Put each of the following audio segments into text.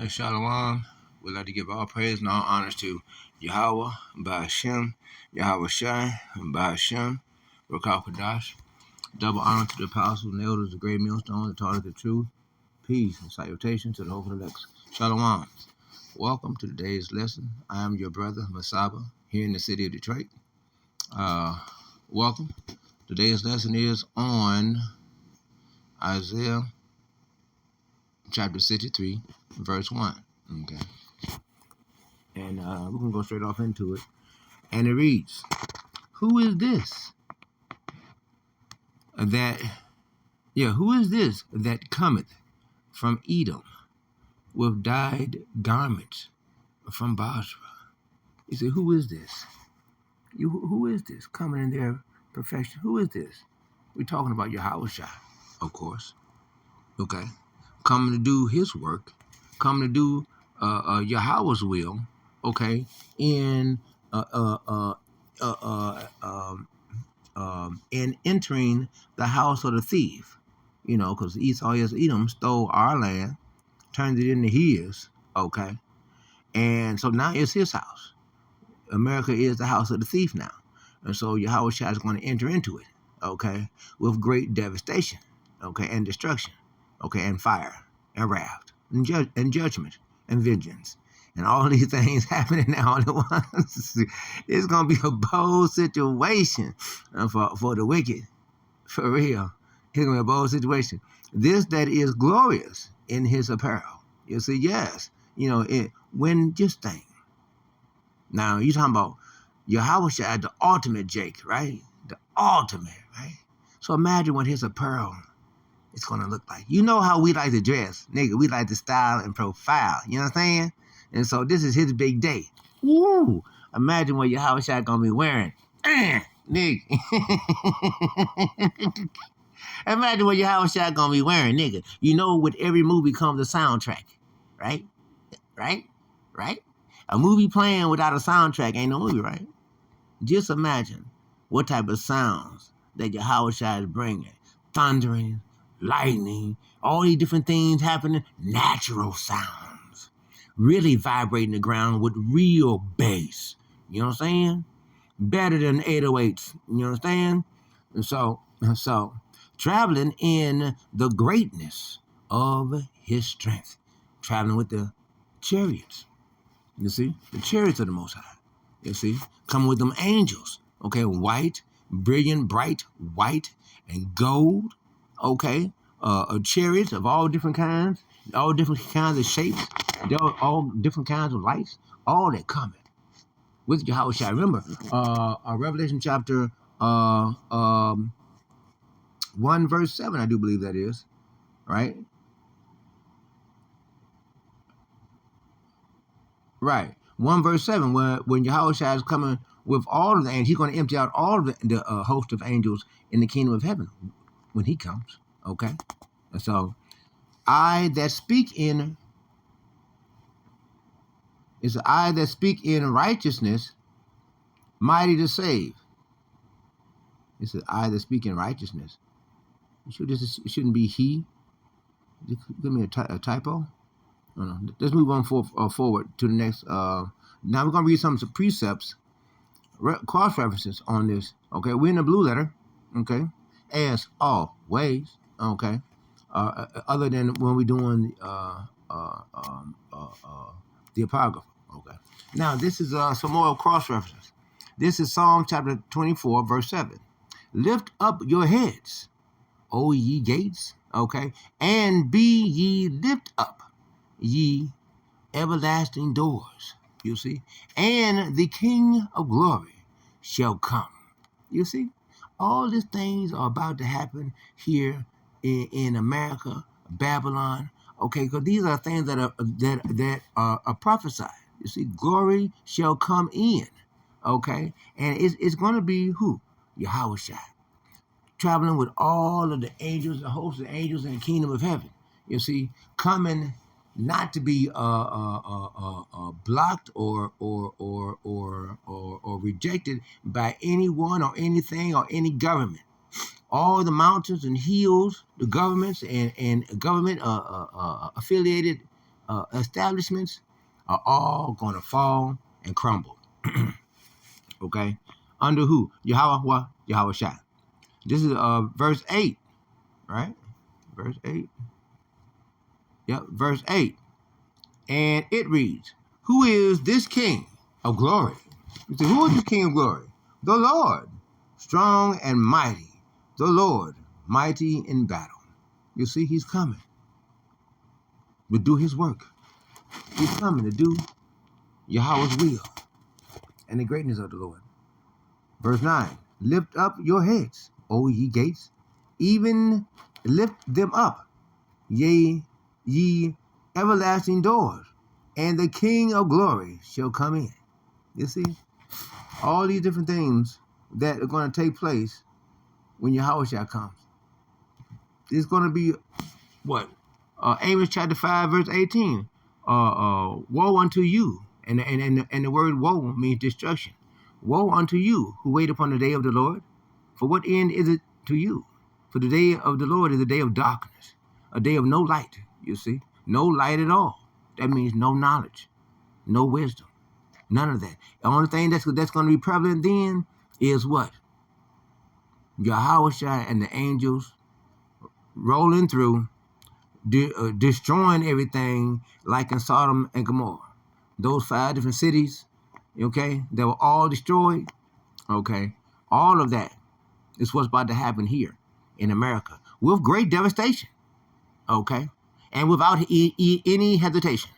Shalom. We'd like to give all praise and all honors to Yahweh, by Hashem, Yahweh Shai, by Hashem, Rakal Kadash. Double honor to the apostles and elders, the great millstone, the taught of the truth. Peace and salutation to the hope of the elect. Shalom. Welcome to today's lesson. I am your brother, Masaba, here in the city of Detroit. Welcome. Today's lesson is on Isaiah chapter 63, verse 1. Okay. And we're going to go straight off into it. And it reads, who is this that cometh from Edom with dyed garments from Basra? You say, who is this? Who is this coming in their perfection? Who is this? We're talking about Yahweh Shai, of course. Okay. Coming to do his work, coming to do Yahweh's will, okay, in entering the house of the thief, because Esau is Edom stole our land, turned it into his, okay, and so now it's his house. America is the house of the thief now, and so Yahweh Shai is going to enter into it, okay, with great devastation, okay, and destruction, okay, and fire and wrath and judgment and vengeance. And all these things happening now all at once. It's going to be a bold situation for the wicked. For real. It's going to be a bold situation. This that is glorious in his apparel. You see, yes. When just think. Now, you're talking about Yahweh Shai, the ultimate Jake, right? The ultimate, right? So imagine what his apparel is going to look like. You know how we like to dress. Nigga, we like to style and profile. You know what I'm saying? And so this is his big day. Woo! Imagine what Yahweh Shai gonna be wearing. Nigga. Imagine what Yahweh Shai gonna be wearing, nigga. You know, with every movie comes a soundtrack. Right? A movie playing without a soundtrack ain't no movie, right? Just imagine what type of sounds that Yahweh Shai is bringing. Thundering, lightning, all these different things happening. Natural sounds. Really vibrating the ground with real bass. You know what I'm saying? Better than 808s. You know what I'm saying? And so traveling in the greatness of his strength. Traveling with the chariots. You see? The chariots of the Most High. You see? Coming with them angels. Okay? White, brilliant, bright, white, and gold. Okay? Chariots of all different kinds. All different kinds of shapes. All different kinds of lights. All that coming with Yahweh Shai. Remember, Revelation chapter 1 verse 7, I do believe that is, right? Right. 1 verse 7, when Yahweh Shai is coming with all of the angels, he's going to empty out all of the host of angels in the kingdom of heaven when he comes. Okay? And so, I that speak in righteousness, mighty to save. It's the I that speak in righteousness. It shouldn't be he. Give me a typo. No. Let's move on forward to the next. Now we're going to read some precepts, cross references on this. Okay, we're in the blue letter. Okay, as always. Okay, other than when we're doing the apocrypha. Okay, now this is some more cross references. This is Psalm chapter 24, verse 7. Lift up your heads, O ye gates, okay, and be ye lift up, ye everlasting doors, you see, and the King of glory shall come. You see, all these things are about to happen here in America, Babylon, okay, because these are things that are prophesied. You see, glory shall come in, okay, and it's going to be who? Yahweh Shai. Traveling with all of the angels, the host of angels in the kingdom of heaven. You see, coming not to be blocked or rejected by anyone or anything or any government. All the mountains and hills, the governments and government affiliated establishments are all going to fall and crumble. Okay? Under who? Yahweh, Yahweh Shai. This is verse 8, right? Verse 8. Yep, verse 8. And it reads, who is this king of glory? You say, who is this king of glory? The Lord, strong and mighty. The Lord, mighty in battle. You see, he's coming to do his work. He's coming to do Yahweh's will and the greatness of the Lord. Verse 9, lift up your heads, O ye gates, even lift them up, yea, ye everlasting doors, and the King of glory shall come in. You see, all these different things that are going to take place when Yahweh comes. It's going to be what? Amos chapter 5, verse 18. Woe unto you. And the word woe means destruction. Woe unto you who wait upon the day of the Lord. For what end is it to you? For the day of the Lord is a day of darkness, a day of no light, you see. No light at all. That means no knowledge, no wisdom, none of that. The only thing that's going to be prevalent then is what? Yahweh and the angels rolling through, destroying everything like in Sodom and Gomorrah. Those 5 different cities, okay, that were all destroyed, okay, all of that is what's about to happen here in America with great devastation, okay, and without any hesitation.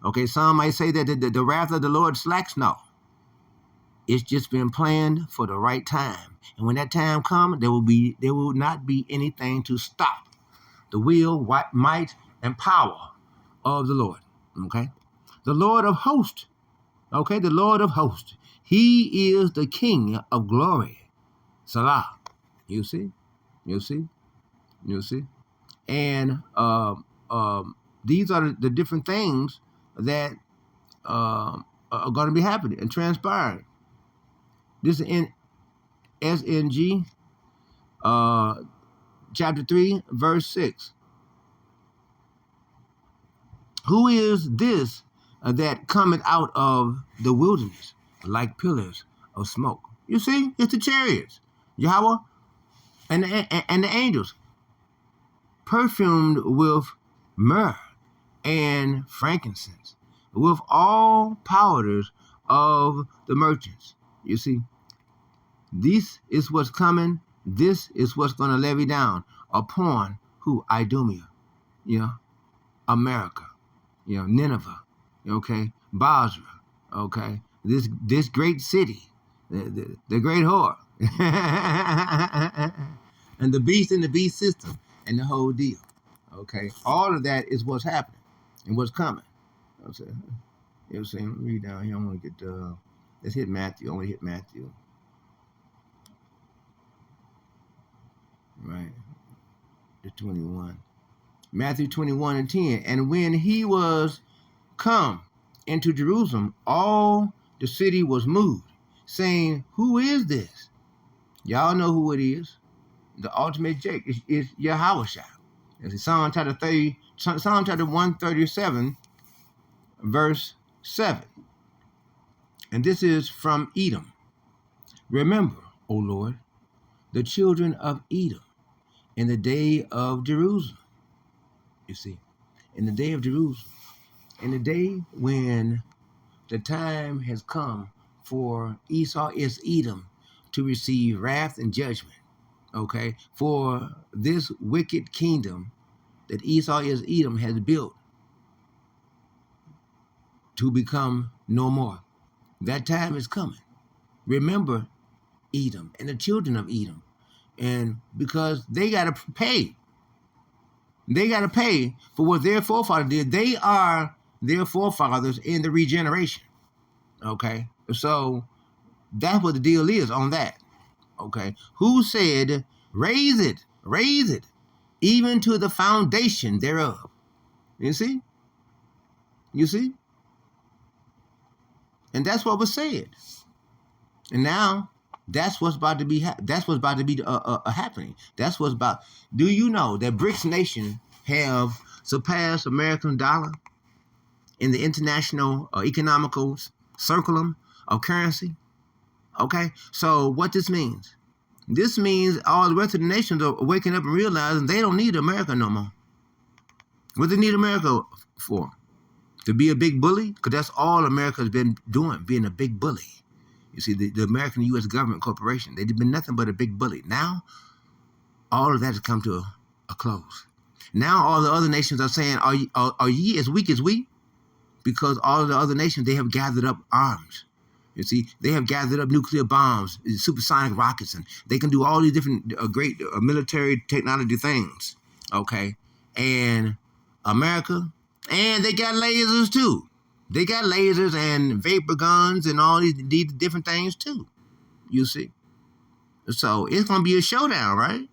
Okay, some might say that the wrath of the Lord slacks. No. It's just been planned for the right time. And when that time comes, there will not be anything to stop the will, might, and power of the Lord. Okay? The Lord of hosts. Okay, the Lord of hosts. He is the King of glory. Salah. You see? You see? You see? And these are the different things that are going to be happening and transpiring. This is in SNG, chapter 3, verse 6. Who is this that cometh out of the wilderness like pillars of smoke? You see, it's the chariots, Yahweh, and the angels, perfumed with myrrh and frankincense, with all powders of the merchants. You see, this is what's coming. This is what's going to levy down upon who? Idumea, America, Nineveh, okay, Basra, okay, this great city, the great whore, and the beast system, and the whole deal, okay. All of that is what's happening and what's coming. Okay. You know what I'm saying? Read down here. I want to get let's hit Matthew. I want to hit Matthew. Right. The 21. Matthew 21:10. And when he was come into Jerusalem, all the city was moved, saying, who is this? Y'all know who it is. The ultimate Jake is Yahweh. It's Psalm chapter 137, verse 7. And this is from Edom. Remember, O Lord, the children of Edom in the day of Jerusalem. You see, in the day of Jerusalem, in the day when the time has come for Esau is Edom to receive wrath and judgment, okay, for this wicked kingdom that Esau is Edom has built to become no more. That time is coming. Remember Edom and the children of Edom. And because they got to pay. They got to pay for what their forefathers did. They are their forefathers in the regeneration. Okay? So that's what the deal is on that. Okay? Who said, raise it, even to the foundation thereof. You see? You see? And that's what was said. And now that's what's about to be. That's what's about to be happening. That's what's about. Do you know that BRICS nation have surpassed American dollar? in the international economical circulum of currency. Okay, so what this means? This means all the rest of the nations are waking up and realizing they don't need America no more. What they need America for? To be a big bully? Because that's all America's been doing, being a big bully. You see, the American U.S. government corporation, they've been nothing but a big bully. Now, all of that has come to a close. Now all the other nations are saying, are ye as weak as we? Because all of the other nations, they have gathered up arms. You see, they have gathered up nuclear bombs, supersonic rockets, and they can do all these different great military technology things, okay? And America, and they got lasers too. They got lasers and vapor guns and all these different things too, you see? So it's going to be a showdown, right?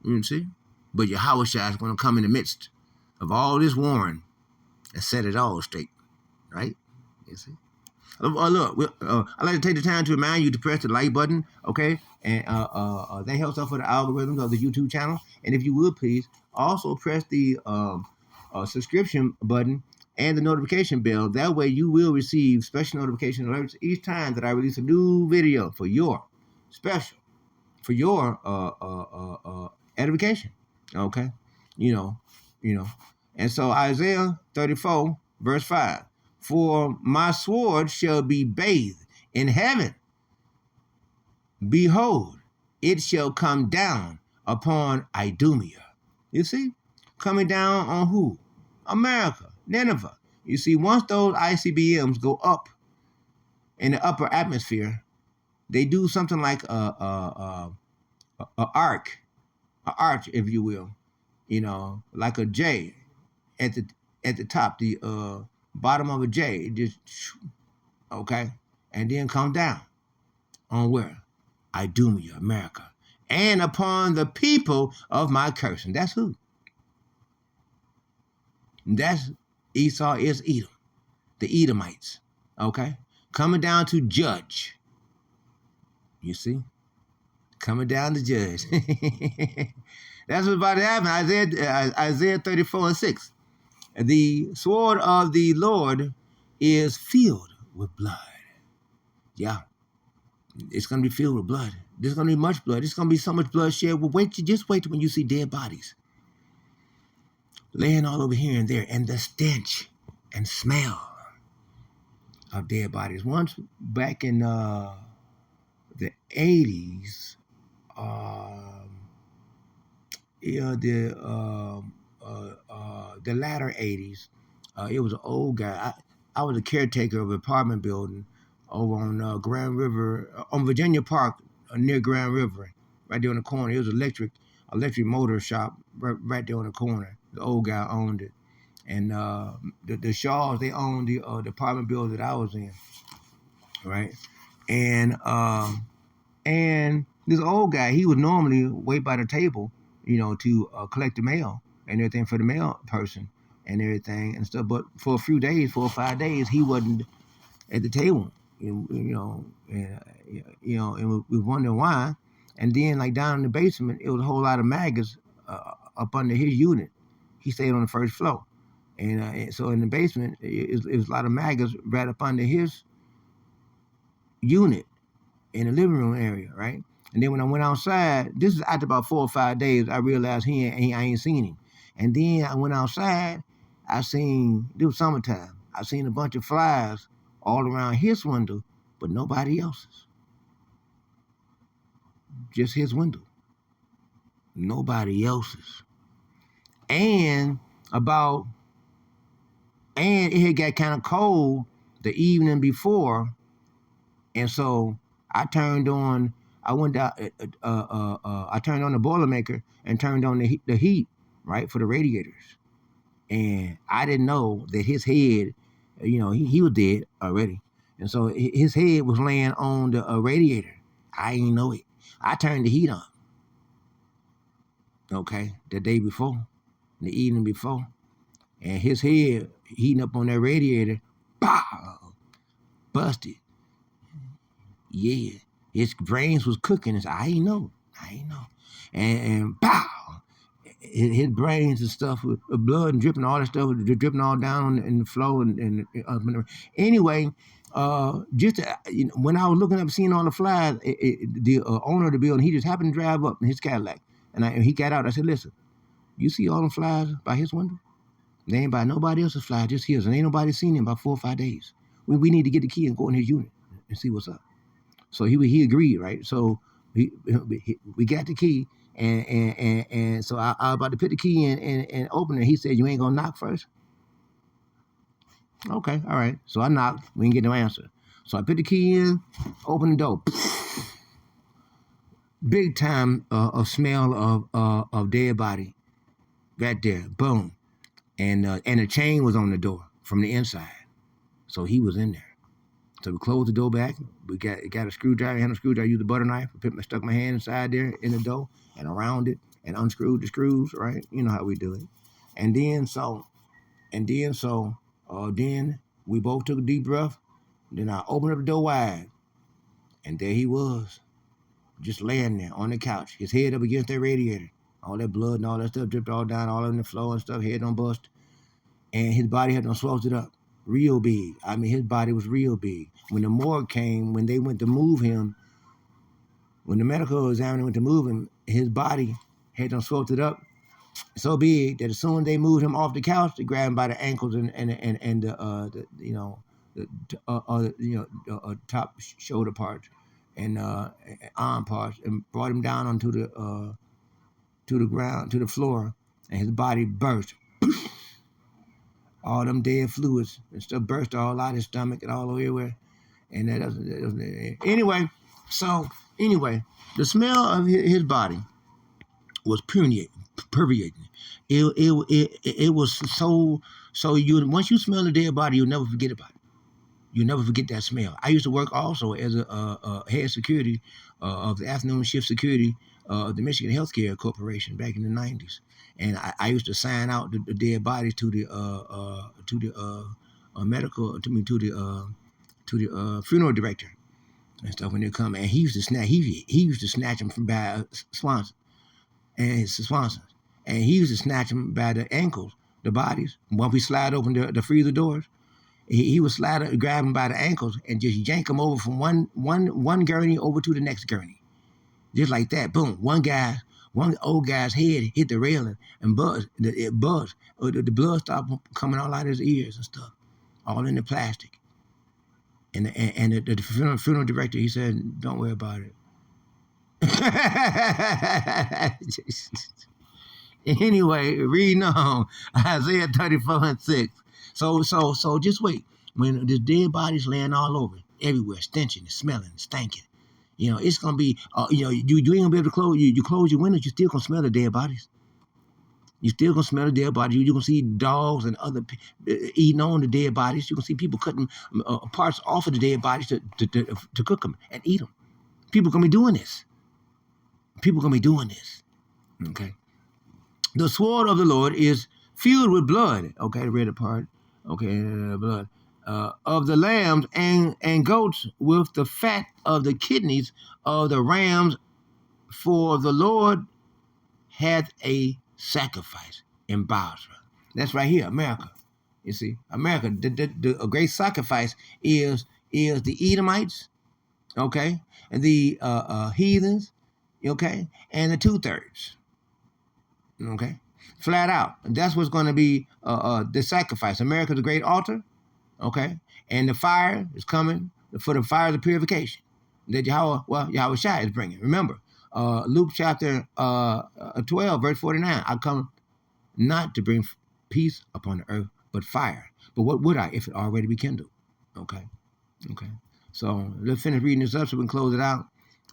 You see? But Yahweh Shai is going to come in the midst of all this warring and set it all straight, right? You see? Look, I'd like to take the time to remind you to press the like button, okay? And that helps out for the algorithms of the YouTube channel. And if you would, please, also press the subscription button and the notification bell. That way you will receive special notification alerts each time that I release a new video for your edification, okay? You know. And so Isaiah 34, verse 5. For my sword shall be bathed in heaven. Behold, it shall come down upon Idumea. You see? Coming down on who? America, Nineveh. You see, once those ICBMs go up in the upper atmosphere, they do something like a arc, if you will, like a J at the top, the bottom of a J, it just, okay, and then come down on where? Idumea, America, and upon the people of my cursing. That's who? That's Esau is Edom, the Edomites, okay, coming down to judge. You see, coming down to judge. That's what's about to happen. Isaiah 34 and 6. The sword of the Lord is filled with blood. Yeah, it's going to be filled with blood. There's going to be much blood. There's going to be so much blood shed. Well, just wait when you see dead bodies laying all over here and there, and the stench and smell of dead bodies. Once back in the 80s, the latter 80s, it was an old guy. I was a caretaker of an apartment building over on Grand River, on Virginia Park, near Grand River, right there on the corner. It was an electric motor shop right there on the corner. The old guy owned it. And the Shaws, they owned the apartment building that I was in, right? And this old guy, he would normally wait by the table, to collect the mail and everything for the mail person and everything and stuff. But for a few days, 4 or 5 days, he wasn't at the table, and we were wondering why. And then, like down in the basement, it was a whole lot of maggots up under his unit. He stayed on the first floor, and so in the basement, it was a lot of maggots right up under his unit in the living room area, right? And then when I went outside, this is after about 4 or 5 days, I realized I ain't seen him. And then I went outside, it was summertime, I seen a bunch of flies all around his window, but nobody else's. Just his window. Nobody else's. And it had got kind of cold the evening before, and so I turned on the Boilermaker and turned on the heat, right, for the radiators. And I didn't know that his head, he was dead already. And so his head was laying on the radiator. I didn't know it. I turned the heat on, okay, the day before, the evening before. And his head heating up on that radiator, pow, busted. Yeah, his brains was cooking. I ain't know. And pow, his brains and stuff with blood and dripping, all that stuff was dripping all down in the floor and up and anyway. Just when I was looking up, seeing all the flies, the owner of the building, he just happened to drive up in his Cadillac, and he got out. I said, "Listen, you see all them flies by his window? They ain't by nobody else's flies, just his, and ain't nobody seen him about 4 or 5 days. We need to get the key and go in his unit and see what's up." So he agreed, right? So we got the key, and so I was about to put the key in and open it. He said, "You ain't gonna knock first?" Okay, all right. So I knocked. We didn't get no answer. So I put the key in, opened the door. Big time a smell of dead body right there. Boom, and the chain was on the door from the inside. So he was in there. So we closed the door back. We got a screwdriver, handle screwdriver, used a butter knife. Stuck my hand inside there in the door and around it and unscrewed the screws, right? You know how we do it. And then then we both took a deep breath. Then I opened up the door wide, and there he was, just laying there on the couch, his head up against that radiator. All that blood and all that stuff dripped all down, all on the floor and stuff, head on bust. And his body had done swelled up real big. I mean, his body was real big. When the morgue came, when they went to move him, when the medical examiner went to move him, his body had done swelled up so big that as soon as they moved him off the couch, they grabbed him by the ankles and the top shoulder parts and arm parts, and brought him down onto the to the ground, to the floor, and his body burst. All them dead fluids and stuff burst all out his stomach and all everywhere. And that doesn't anyway. So anyway, the smell of his body was permeating. It was so you once you smell a dead body, you'll never forget about it. You'll never forget that smell. I used to work also as a head security of the afternoon shift security of the Michigan Healthcare Corporation back in the 90s. And I used to sign out the dead bodies to the medical to the funeral director and stuff when they come. And he used to snatch them from by Swanson and Swanson, and he used to snatch them by the ankles, the bodies. Once we slide open the freezer doors, he would grab them by the ankles and just yank them over from one gurney over to the next gurney, just like that. Boom! One old guy's head hit the railing and buzzed. It buzzed. The blood stopped coming all out of his ears and stuff, all in the plastic. And the funeral director, he said, "Don't worry about it." Anyway, reading on Isaiah 34:6. So just wait. When there's dead bodies laying all over, everywhere, stenching, smelling, stinking, it's gonna be. You ain't gonna be able to close. You close your windows, you still gonna smell the dead bodies. You still gonna smell the dead bodies. You're gonna see dogs and other eating on the dead bodies. You're gonna see people cutting parts off of the dead bodies to cook them and eat them. People gonna be doing this. Okay. The sword of the Lord is filled with blood. Okay, I read the part. Okay, blood of the lambs and goats, with the fat of the kidneys of the rams. For the Lord hath a sacrifice in Basra. That's right here, America. You see, America. A great sacrifice is the Edomites, okay, and the heathens, okay, and the 2/3. Okay, flat out. And that's what's going to be the sacrifice. America's a great altar, okay, and the fire is coming for the fire of the purification that Yahweh Shai is bringing. Remember, Luke chapter 12, verse 49. I come not to bring peace upon the earth, but fire. But what would I if it already be kindled? Okay. So let's finish reading this up so we can close it out.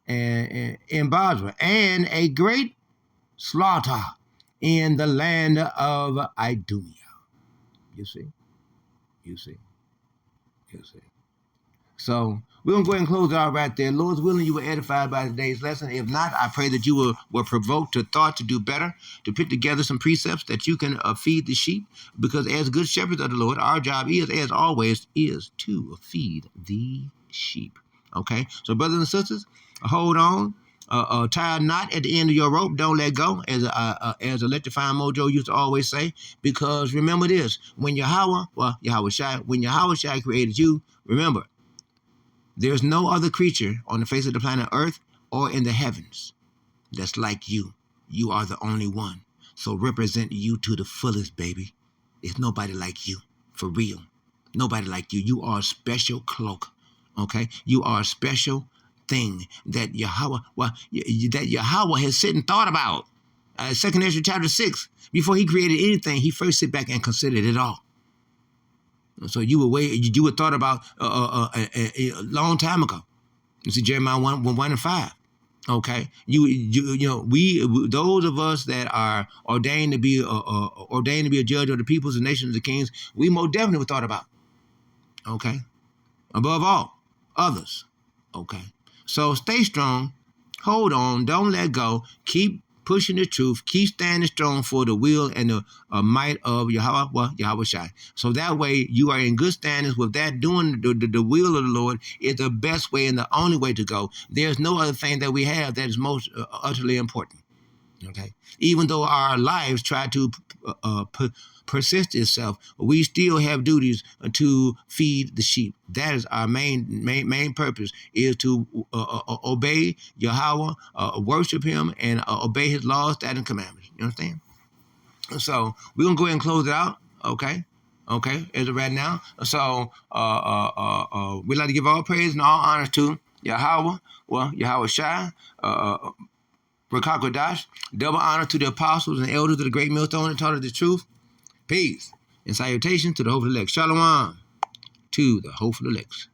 And in Basra, and a great slaughter in the land of Idumea. You see. So we're going to go ahead and close it out right there. Lord's willing, you were edified by today's lesson. If not, I pray that you were provoked to thought to do better, to put together some precepts that you can feed the sheep. Because as good shepherds of the Lord, our job is, as always, is to feed the sheep. Okay? So brothers and sisters, hold on. tie a knot at the end of your rope. Don't let go, as Electrifying Mojo used to always say. Because remember this: when Yahweh Shai, when Yahweh Shai created you, remember, there's no other creature on the face of the planet Earth or in the heavens that's like you. You are the only one. So represent you to the fullest, baby. There's nobody like you, for real. Nobody like you. You are a special cloak, okay? You are a special thing that Yahweh, that Yahweh has sit and thought about. Second Ezra chapter 6, before he created anything, he first sit back and considered it all. So you were thought about a long time ago. You see Jeremiah 1 and 5. Okay, we those of us that are ordained to be a judge of the peoples and nations, the kings, we most definitely were thought about. Okay, above all others. Okay, so stay strong, hold on, don't let go, keep pushing the truth, keep standing strong for the will and the might of Yahweh Shai. So that way you are in good standings with that. Doing the will of the Lord is the best way and the only way to go. There's no other thing that we have that is most utterly important. Okay, even though our lives try to persist itself, we still have duties to feed the sheep. That is our main purpose, is to obey Yahweh, worship Him, and obey His laws, statutes, and commandments. You understand? So we're gonna go ahead and close it out. Okay. As of right now. So we'd like to give all praise and all honor to Yahweh, Yahweh Shai, Rakakodash, double honor to the apostles and elders of the great millstone and taught us the truth. Peace and salutation to the hopeful elect. Shalom to the hopeful elect.